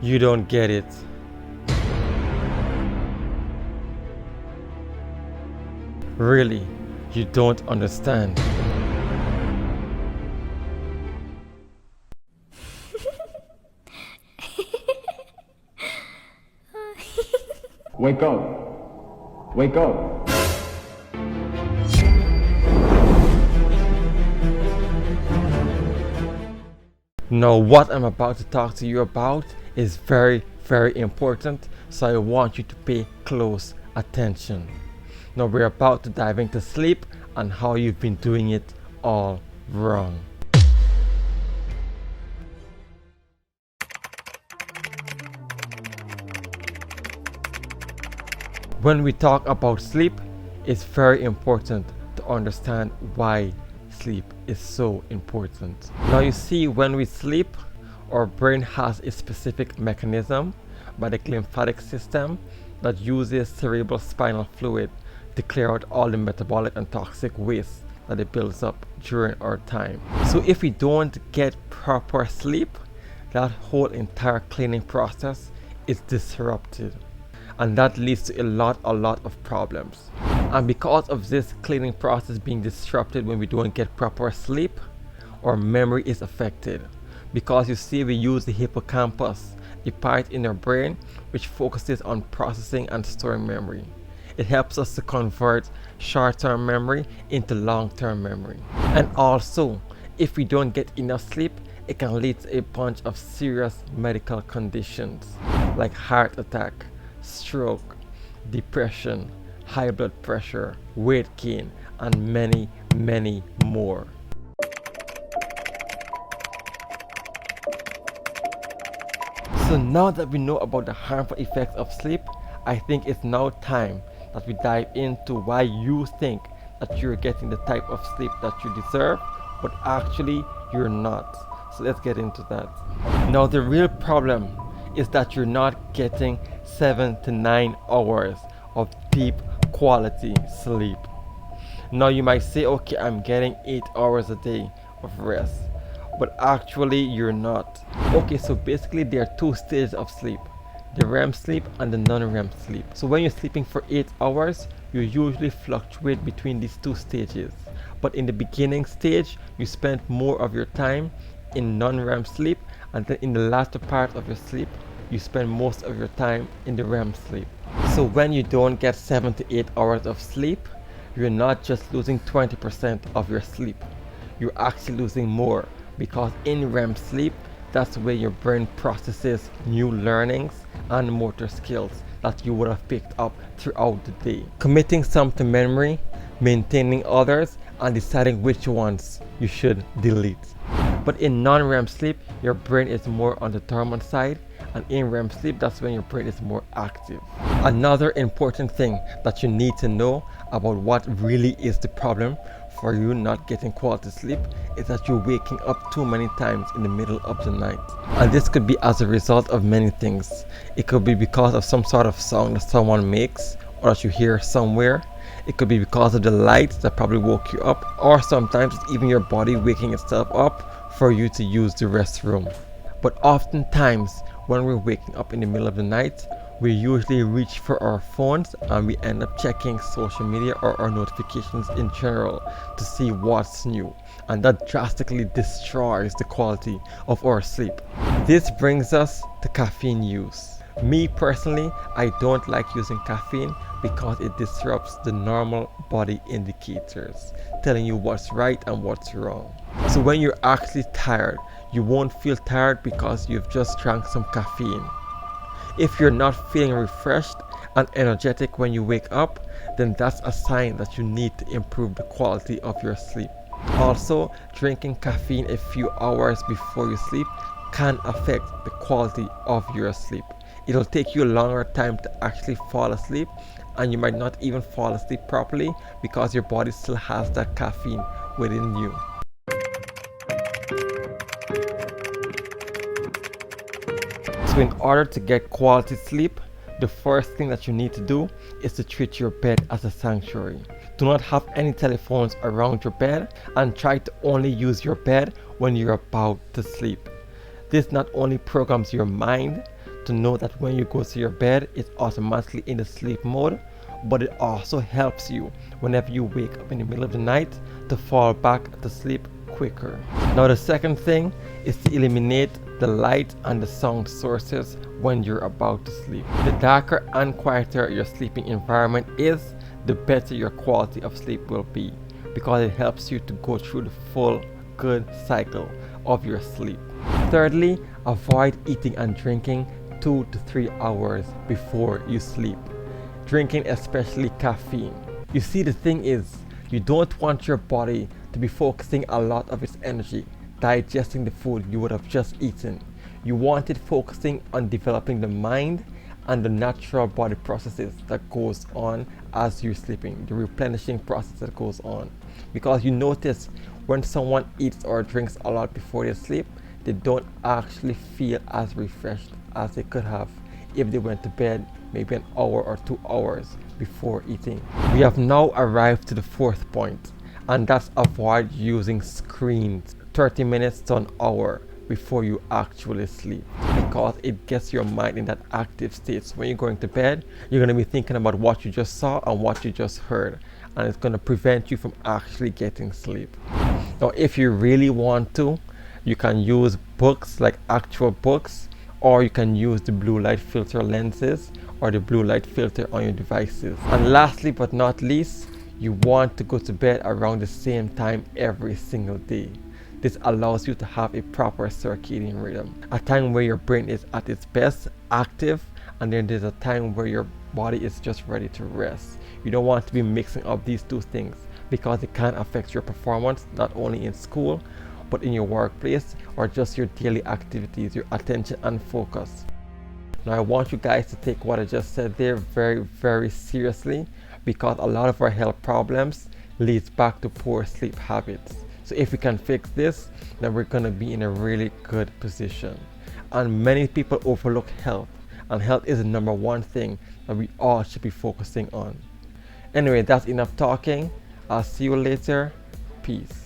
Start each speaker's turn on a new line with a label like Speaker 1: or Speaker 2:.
Speaker 1: You don't get it. Really, you don't understand.
Speaker 2: Wake up. Wake up.
Speaker 1: Now, what I'm about to talk to you about is very, very important, so I want you to pay close attention. Now, we're about to dive into sleep and how you've been doing it all wrong. When we talk about sleep, it's very important to understand why sleep is so important. Now you see, when we sleep, our brain has a specific mechanism by the lymphatic system that uses cerebral spinal fluid to clear out all the metabolic and toxic waste that it builds up during our time. So if we don't get proper sleep, that whole entire cleaning process is disrupted, and that leads to a lot of problems. And because of this cleaning process being disrupted when we don't get proper sleep, our memory is affected. Because you see, we use the hippocampus, a part in our brain which focuses on processing and storing memory. It helps us to convert short-term memory into long-term memory. And also, if we don't get enough sleep, it can lead to a bunch of serious medical conditions like heart attack, stroke, depression, high blood pressure, weight gain, and many, many more. So now that we know about the harmful effects of sleep, I think it's now time that we dive into why you think that you're getting the type of sleep that you deserve, but actually you're not. So let's get into that. Now, the real problem is that you're not getting 7 to 9 hours of deep quality sleep. Now you might say, okay, I'm getting 8 hours a day of rest, but actually you're not. Okay, so basically there are two stages of sleep: the REM sleep and the non-REM sleep. So when you're sleeping for 8 hours, you usually fluctuate between these two stages. But in the beginning stage, you spend more of your time in non-REM sleep, and then in the latter part of your sleep, you spend most of your time in the REM sleep. So when you don't get 7 to 8 hours of sleep, you're not just losing 20% of your sleep. You're actually losing more, because in REM sleep, that's where your brain processes new learnings and motor skills that you would have picked up throughout the day, committing some to memory, maintaining others, and deciding which ones you should delete. But in non-REM sleep, your brain is more on the dormant side, and in REM sleep, that's when your brain is more active. Another important thing that you need to know about what really is the problem for you not getting quality sleep is that you're waking up too many times in the middle of the night. And this could be as a result of many things. It could be because of some sort of sound that someone makes or that you hear somewhere. It could be because of the lights that probably woke you up, or sometimes it's even your body waking itself up for you to use the restroom. But oftentimes, when we're waking up in the middle of the night, we usually reach for our phones and we end up checking social media or our notifications in general to see what's new, and that drastically destroys the quality of our sleep. This brings us to caffeine use. Me personally, I don't like using caffeine because it disrupts the normal body indicators, telling you what's right and what's wrong. So when you're actually tired, you won't feel tired because you've just drank some caffeine. If you're not feeling refreshed and energetic when you wake up, then that's a sign that you need to improve the quality of your sleep. Also, drinking caffeine a few hours before you sleep can affect the quality of your sleep. It'll take you a longer time to actually fall asleep, and you might not even fall asleep properly because your body still has that caffeine within you. So in order to get quality sleep, the first thing that you need to do is to treat your bed as a sanctuary. Do not have any telephones around your bed, and try to only use your bed when you're about to sleep. This not only programs your mind to know that when you go to your bed, it's automatically in the sleep mode, but it also helps you whenever you wake up in the middle of the night to fall back to sleep quicker. Now the second thing is to eliminate the light and the sound sources when you're about to sleep. The darker and quieter your sleeping environment is, the better your quality of sleep will be, because it helps you to go through the full good cycle of your sleep. Thirdly, avoid eating and drinking 2 to 3 hours before you sleep. Drinking especially caffeine. You see, the thing is, you don't want your body to be focusing a lot of its energy digesting the food you would have just eaten. You want it focusing on developing the mind and the natural body processes that goes on as you're sleeping, the replenishing process that goes on. Because you notice when someone eats or drinks a lot before they sleep, they don't actually feel as refreshed as they could have if they went to bed maybe an hour or 2 hours before eating. We have now arrived to the fourth point, and that's avoid using screens 30 minutes to an hour before you actually sleep, because it gets your mind in that active state. So when you're going to bed, you're going to be thinking about what you just saw and what you just heard, and it's going to prevent you from actually getting sleep. Now if you really want to, you can use books, like actual books, or you can use the blue light filter lenses or the blue light filter on your devices. And lastly but not least, you want to go to bed around the same time every single day. This allows you to have a proper circadian rhythm, a time where your brain is at its best active, and then there's a time where your body is just ready to rest. You don't want to be mixing up these two things, because it can affect your performance not only in school but in your workplace or just your daily activities, your attention and focus. Now I want you guys to take what I just said there very seriously, because a lot of our health problems leads back to poor sleep habits. So if we can fix this, then we're gonna be in a really good position. And many people overlook health, and health is the number one thing that we all should be focusing on. Anyway, that's enough talking. I'll see you later. Peace.